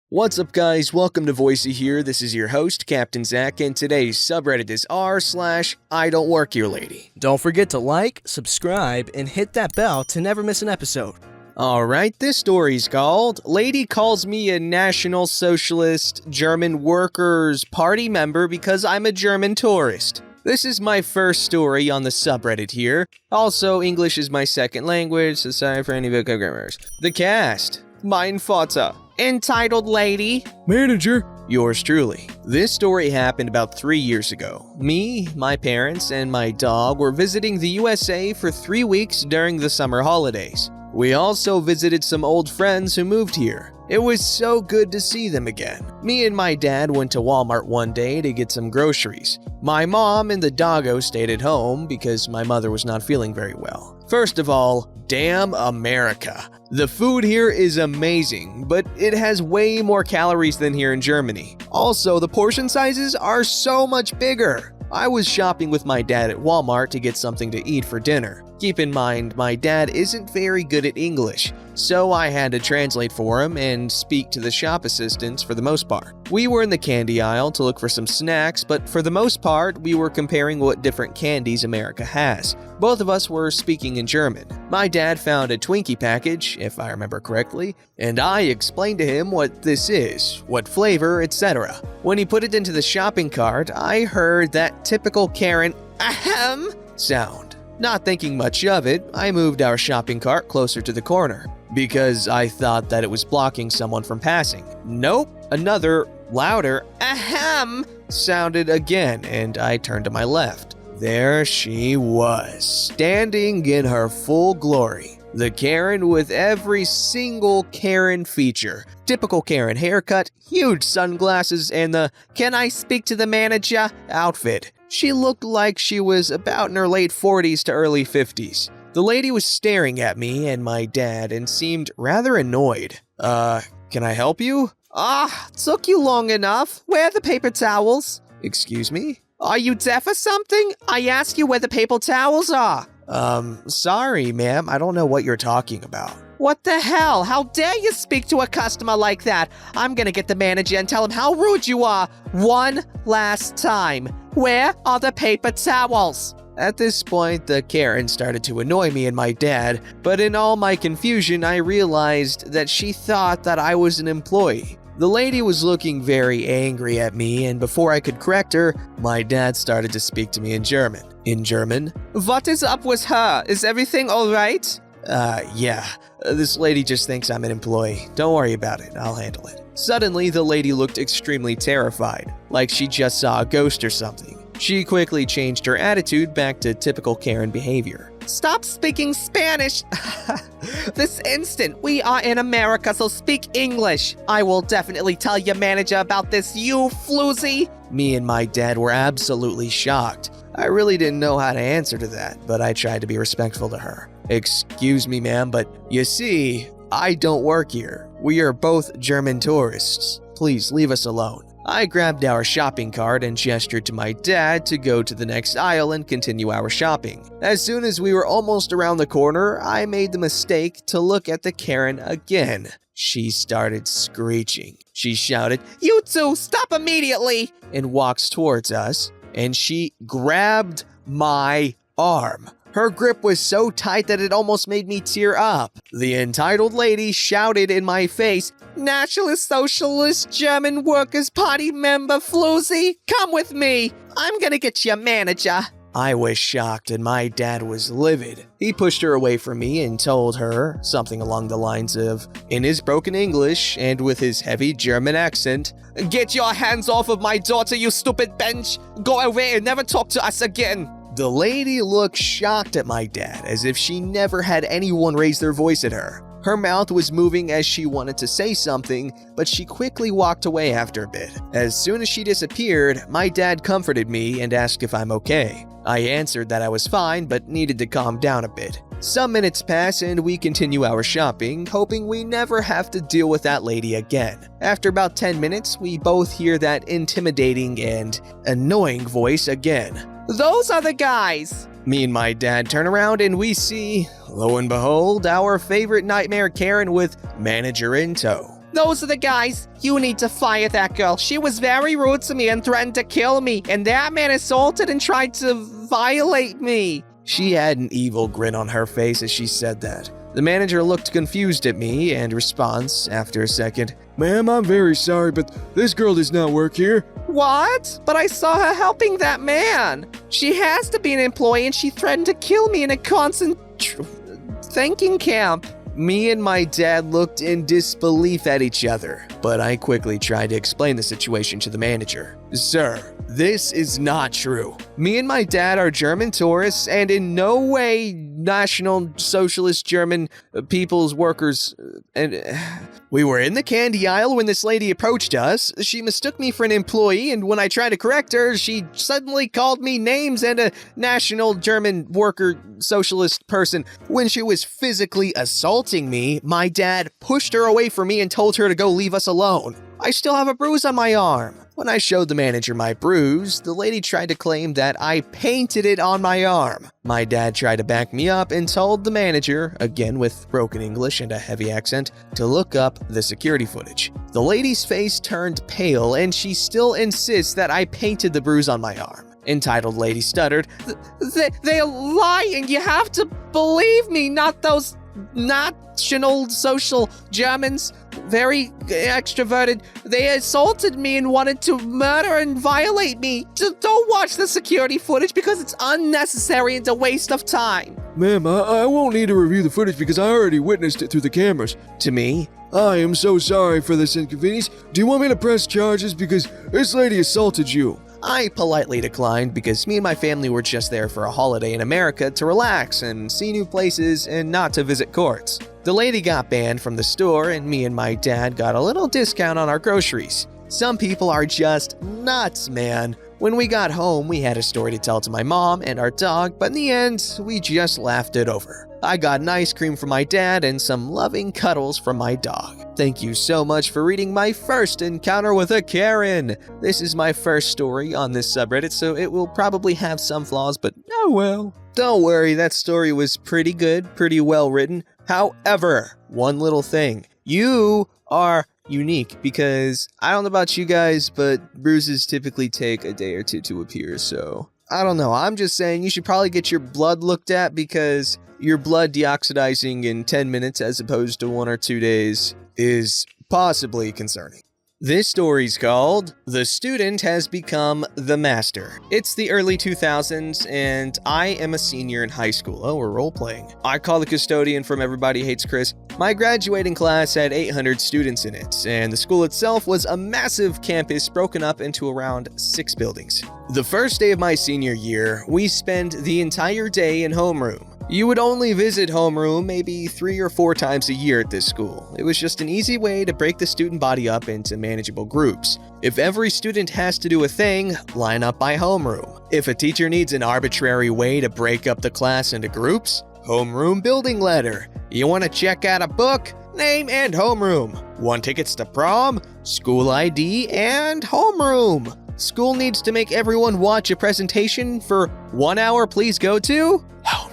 What's up guys, welcome to Voicey here. This is your host, Captain Zach, and today's subreddit is r/IDontWorkHereLady. Don't forget to like, subscribe, and hit that bell to never miss an episode. Alright, this story's called Lady Calls Me a National Socialist German Workers' Party member because I'm a German tourist. This is my first story on the subreddit here. Also, English is my second language, so sorry for any vocabularies. The cast. Mein Vater. Entitled Lady. Manager. Yours truly. This story happened about 3 years ago. Me, my parents, and my dog were visiting the USA for 3 weeks during the summer holidays. We also visited some old friends who moved here. It was so good to see them again. Me and my dad went to Walmart one day to get some groceries. My mom and the doggo stayed at home because my mother was not feeling very well. First of all, damn America. The food here is amazing, but it has way more calories than here in Germany. Also, the portion sizes are so much bigger. I was shopping with my dad at Walmart to get something to eat for dinner. Keep in mind, my dad isn't very good at English, so I had to translate for him and speak to the shop assistants for the most part. We were in the candy aisle to look for some snacks, but for the most part, we were comparing what different candies America has. Both of us were speaking in German. My dad found a Twinkie package, if I remember correctly, and I explained to him what this is, what flavor, etc. When he put it into the shopping cart, I heard that typical Karen ahem sound. Not thinking much of it, I moved our shopping cart closer to the corner because I thought that it was blocking someone from passing. Nope, another louder ahem sounded again, and I turned to my left. There she was, standing in her full glory. The Karen with every single Karen feature. Typical Karen haircut, huge sunglasses, and the "can I speak to the manager" outfit. She looked like she was about in her late 40s to early 50s. The lady was staring at me and my dad and seemed rather annoyed. Can I help you? Took you long enough. Where are the paper towels? Excuse me? Are you deaf or something? I asked you where the paper towels are. Sorry, ma'am. I don't know what you're talking about. What the hell? How dare you speak to a customer like that? I'm gonna get the manager and tell him how rude you are. One last time. Where are the paper towels? At this point, the Karen started to annoy me and my dad, but in all my confusion, I realized that she thought that I was an employee. The lady was looking very angry at me, and before I could correct her, my dad started to speak to me in German. In German? What is up with her? Is everything alright? Yeah. This lady just thinks I'm an employee. Don't worry about it. I'll handle it. Suddenly, the lady looked extremely terrified, like she just saw a ghost or something. She quickly changed her attitude back to typical Karen behavior. Stop speaking Spanish! This instant! We are in America, so speak English! I will definitely tell your manager about this, you floozy! Me and my dad were absolutely shocked. I really didn't know how to answer to that, but I tried to be respectful to her. Excuse me, ma'am, but you see, I don't work here. We are both German tourists. Please leave us alone. I grabbed our shopping cart and gestured to my dad to go to the next aisle and continue our shopping. As soon as we were almost around the corner, I made the mistake to look at the Karen again. She started screeching. She shouted, "You two, stop immediately!" and walks towards us, and she grabbed my arm. Her grip was so tight that it almost made me tear up. The entitled lady shouted in my face, "Nationalist Socialist German Workers' Party member floozy, come with me. I'm gonna get your manager." I was shocked and my dad was livid. He pushed her away from me and told her something along the lines of, in his broken English and with his heavy German accent, "Get your hands off of my daughter, you stupid bench! Go away and never talk to us again!" The lady looked shocked at my dad, as if she never had anyone raise their voice at her. Her mouth was moving as she wanted to say something, but she quickly walked away after a bit. As soon as she disappeared, my dad comforted me and asked if I'm okay. I answered that I was fine, but needed to calm down a bit. Some minutes pass and we continue our shopping, hoping we never have to deal with that lady again. After about 10 minutes, we both hear that intimidating and annoying voice again. "Those are the guys!" Me and my dad turn around and we see, lo and behold, our favorite nightmare Karen with manager in tow. those are the guys. You need to fire that girl. She was very rude to me and threatened to kill me, and that man assaulted and tried to violate me. She had an evil grin on her face as she said that. The manager looked confused at me and responds, after a second, "Ma'am, I'm very sorry, but this girl does not work here." What? But I saw her helping that man. She has to be an employee, and she threatened to kill me in a thinking camp. Me and my dad looked in disbelief at each other, but I quickly tried to explain the situation to the manager. "Sir, this is not true. Me and my dad are German tourists and in no way National Socialist German People's Workers. And we were in the candy aisle when this lady approached us. She mistook me for an employee, and when I tried to correct her, she suddenly called me names and a National German Worker Socialist person. When she was physically assaulting me, my dad pushed her away from me and told her to go leave us alone. I still have a bruise on my arm." When I showed the manager my bruise, the lady tried to claim that I painted it on my arm. My dad tried to back me up and told the manager, again with broken English and a heavy accent, to look up the security footage. The lady's face turned pale and she still insists that I painted the bruise on my arm. Entitled lady stuttered, They're lying. You have to believe me, not those National Social Germans. Very extroverted. They assaulted me and wanted to murder and violate me. Just don't watch the security footage because it's unnecessary and a waste of time." Ma'am, I won't need to review the footage because I already witnessed it through the cameras. To me, I am so sorry for this inconvenience. Do you want me to press charges because this lady assaulted you? I politely declined because me and my family were just there for a holiday in America to relax and see new places and not to visit courts. The lady got banned from the store and me and my dad got a little discount on our groceries. Some people are just nuts, man. When we got home, we had a story to tell to my mom and our dog, but in the end, we just laughed it over. I got an ice cream from my dad and some loving cuddles from my dog. Thank you so much for reading my first encounter with a Karen. This is my first story on this subreddit, so it will probably have some flaws, but oh well. Don't worry, that story was pretty good, pretty well written. However, one little thing. You are unique because I don't know about you guys, but bruises typically take a day or two to appear, so I don't know. I'm just saying you should probably get your blood looked at because your blood deoxidizing in 10 minutes as opposed to 1 or 2 days is possibly concerning. This story's called "The Student Has Become the Master." It's the early 2000s, and I am a senior in high school. Oh, we're role-playing. I call the custodian from Everybody Hates Chris. My graduating class had 800 students in it, and the school itself was a massive campus broken up into around 6 buildings. The first day of my senior year, we spent the entire day in homeroom. You would only visit homeroom maybe 3 or 4 times a year at this school. It was just an easy way to break the student body up into manageable groups. If every student has to do a thing, line up by homeroom. If a teacher needs an arbitrary way to break up the class into groups, homeroom building letter. You want to check out a book? Name and homeroom. Want tickets to prom? School ID and homeroom. School needs to make everyone watch a presentation for 1 hour, please go to homeroom.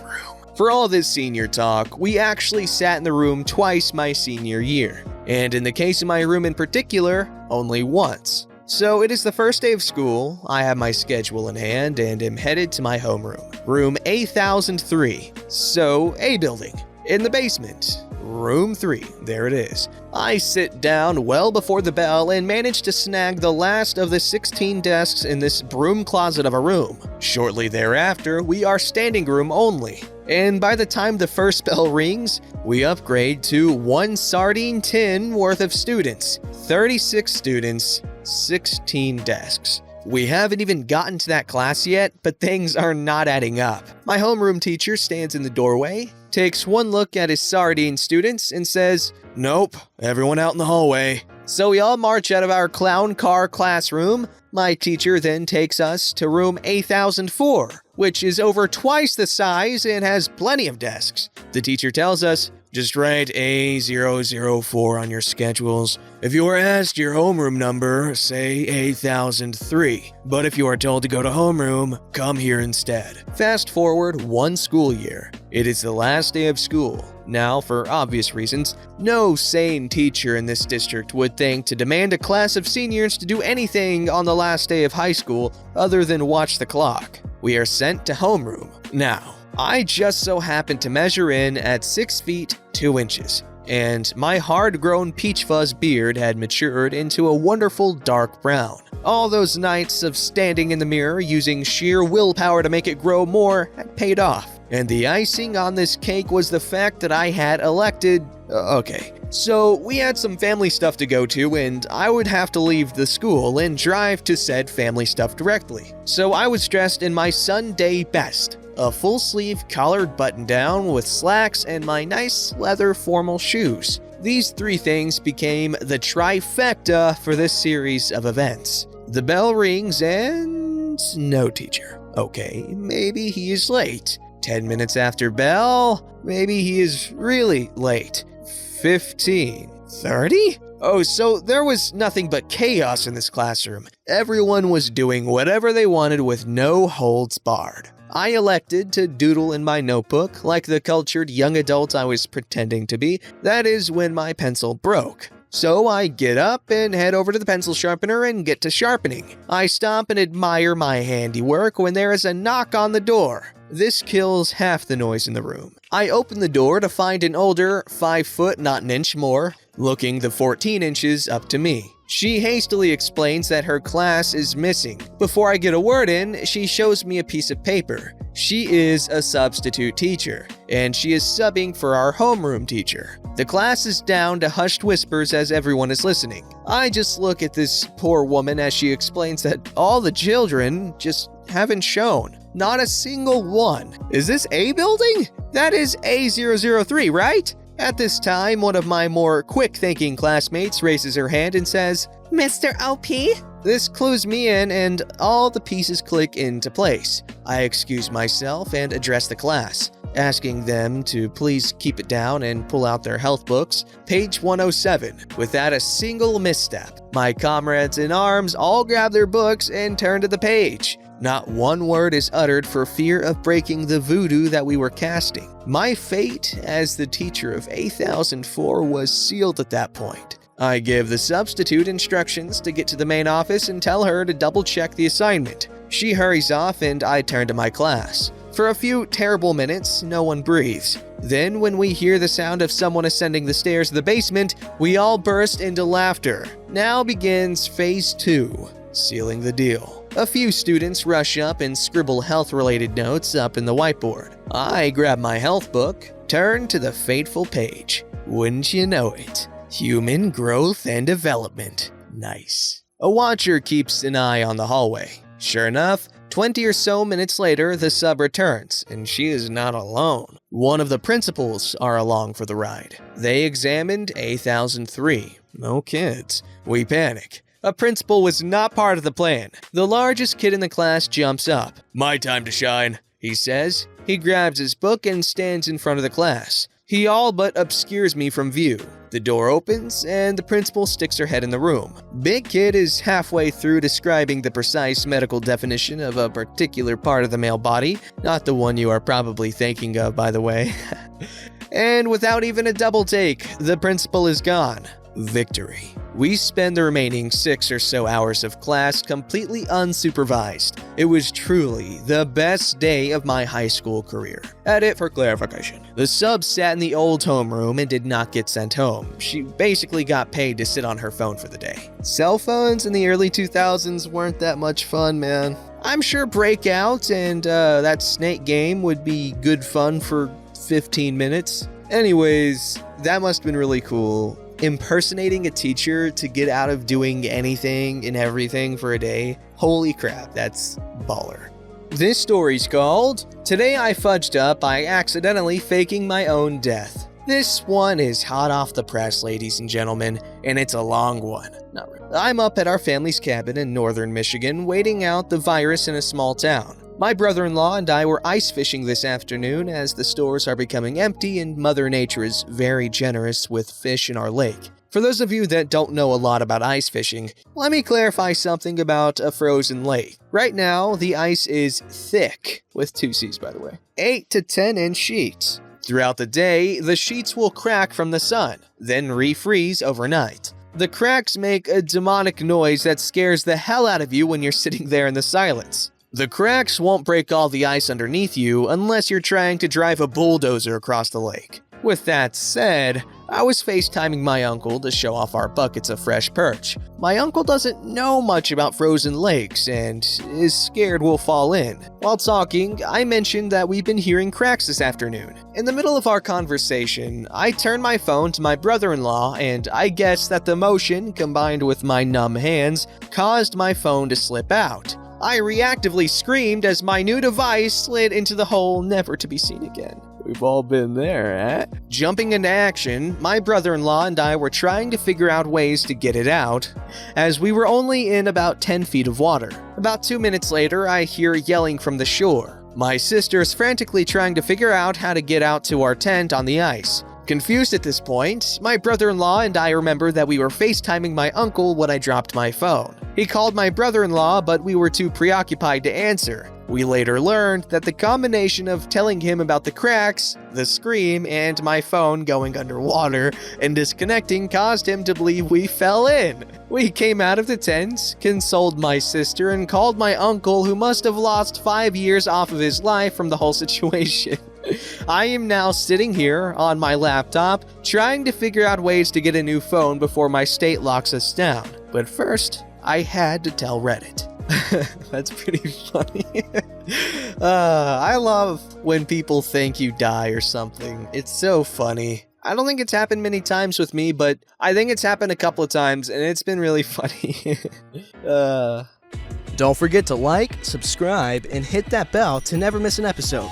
For all this senior talk, we actually sat in the room twice my senior year, and in the case of my room in particular, only once. So it is the first day of school, I have my schedule in hand, and am headed to my homeroom. Room A1003, so A building. In the basement, room 3, there it is. I sit down well before the bell and manage to snag the last of the 16 desks in this broom closet of a room. Shortly thereafter, we are standing room only. And by the time the first bell rings, we upgrade to 1 sardine tin worth of students. 36 students, 16 desks. We haven't even gotten to that class yet, but things are not adding up. My homeroom teacher stands in the doorway, takes one look at his sardine students, and says, "Nope, everyone out in the hallway." So we all march out of our clown car classroom. My teacher then takes us to room A1004, which is over twice the size and has plenty of desks. The teacher tells us, Just write A004 on your schedules. If you are asked your homeroom number, say 8003. But if you are told to go to homeroom, come here instead. Fast forward one school year. It is the last day of school. Now, for obvious reasons, no sane teacher in this district would think to demand a class of seniors to do anything on the last day of high school other than watch the clock. We are sent to homeroom. Now, I just so happened to measure in at 6 feet 2 inches, and my hard-grown peach fuzz beard had matured into a wonderful dark brown. All those nights of standing in the mirror using sheer willpower to make it grow more had paid off. And the icing on this cake was the fact that I had elected... Okay, so we had some family stuff to go to, and I would have to leave the school and drive to said family stuff directly. So I was dressed in my Sunday best. A full-sleeve collared button-down with slacks and my nice leather formal shoes. These three things became the trifecta for this series of events. The bell rings and... no teacher. Okay, maybe he is late. 10 minutes after bell, maybe he is really late. 15. 30? Oh, so there was nothing but chaos in this classroom. Everyone was doing whatever they wanted with no holds barred. I elected to doodle in my notebook like the cultured young adult I was pretending to be. That is when my pencil broke. So I get up and head over to the pencil sharpener and get to sharpening. I stop and admire my handiwork when there is a knock on the door. This kills half the noise in the room. I open the door to find an older, 5 foot, not an inch more, looking the 14 inches up to me. She hastily explains that her class is missing. Before I get a word in, she shows me a piece of paper. She is a substitute teacher, and she is subbing for our homeroom teacher. The class is down to hushed whispers as everyone is listening. I just look at this poor woman as she explains that all the children just haven't shown. Not a single one. Is this A building? That is A003, right? At this time, one of my more quick-thinking classmates raises her hand and says, "Mr. OP?" This clues me in and all the pieces click into place. I excuse myself and address the class, asking them to please keep it down and pull out their health books. Page 107. Without a single misstep, my comrades in arms all grab their books and turn to the page. Not one word is uttered for fear of breaking the voodoo that we were casting. My fate as the teacher of 8004 was sealed at that point. I give the substitute instructions to get to the main office and tell her to double-check the assignment. She hurries off and I turn to my class. For a few terrible minutes, no one breathes. Then, when we hear the sound of someone ascending the stairs of the basement, we all burst into laughter. Now begins phase 2, sealing the deal. A few students rush up and scribble health-related notes up in the whiteboard. I grab my health book, turn to the fateful page. Wouldn't you know it? Human growth and development. Nice. A watcher keeps an eye on the hallway. Sure enough, 20 or so minutes later, the sub returns, and she is not alone. One of the principals are along for the ride. They examined 8003. No kids. We panic. A principal was not part of the plan. The largest kid in the class jumps up. "My time to shine," he says. He grabs his book and stands in front of the class. He all but obscures me from view. The door opens, and the principal sticks her head in the room. Big Kid is halfway through describing the precise medical definition of a particular part of the male body, not the one you are probably thinking of, by the way. And without even a double take, the principal is gone. Victory. We spend the remaining 6 or so hours of class completely unsupervised. It was truly the best day of my high school career. Edit for clarification. The sub sat in the old homeroom and did not get sent home. She basically got paid to sit on her phone for the day. Cell phones in the early 2000s weren't that much fun, man. I'm sure Breakout and that snake game would be good fun for 15 minutes. Anyways, that must have been really cool. Impersonating a teacher to get out of doing anything and everything for a day. Holy crap, that's baller. This story's called "Today I Fudged Up by Accidentally Faking My Own Death." This one is hot off the press, ladies and gentlemen, and it's a long one. Not really. I'm up at our family's cabin in northern Michigan, waiting out the virus in a small town. My brother-in-law and I were ice fishing this afternoon as the stores are becoming empty and Mother Nature is very generous with fish in our lake. For those of you that don't know a lot about ice fishing, let me clarify something about a frozen lake. Right now, the ice is thick, with 2 C's by the way, 8 to 10 inch sheets. Throughout the day, the sheets will crack from the sun, then refreeze overnight. The cracks make a demonic noise that scares the hell out of you when you're sitting there in the silence. The cracks won't break all the ice underneath you unless you're trying to drive a bulldozer across the lake. With that said, I was FaceTiming my uncle to show off our buckets of fresh perch. My uncle doesn't know much about frozen lakes and is scared we'll fall in. While talking, I mentioned that we've been hearing cracks this afternoon. In the middle of our conversation, I turned my phone to my brother-in-law and I guess that the motion, combined with my numb hands, caused my phone to slip out. I reactively screamed as my new device slid into the hole never to be seen again. We've all been there, eh? Jumping into action, my brother-in-law and I were trying to figure out ways to get it out, as we were only in about 10 feet of water. About 2 minutes later, I hear yelling from the shore. My sister is frantically trying to figure out how to get out to our tent on the ice. Confused at this point, my brother-in-law and I remember that we were FaceTiming my uncle when I dropped my phone. He called my brother-in-law, but we were too preoccupied to answer. We later learned that the combination of telling him about the cracks, the scream, and my phone going underwater and disconnecting caused him to believe we fell in. We came out of the tent, consoled my sister, and called my uncle, who must have lost 5 years off of his life from the whole situation. I am now sitting here on my laptop trying to figure out ways to get a new phone before my state locks us down. But first, I had to tell Reddit. That's pretty funny. I love when people think you die or something. It's so funny. I don't think it's happened many times with me, but I think it's happened a couple of times and it's been really funny. Don't forget to like, subscribe, and hit that bell to never miss an episode.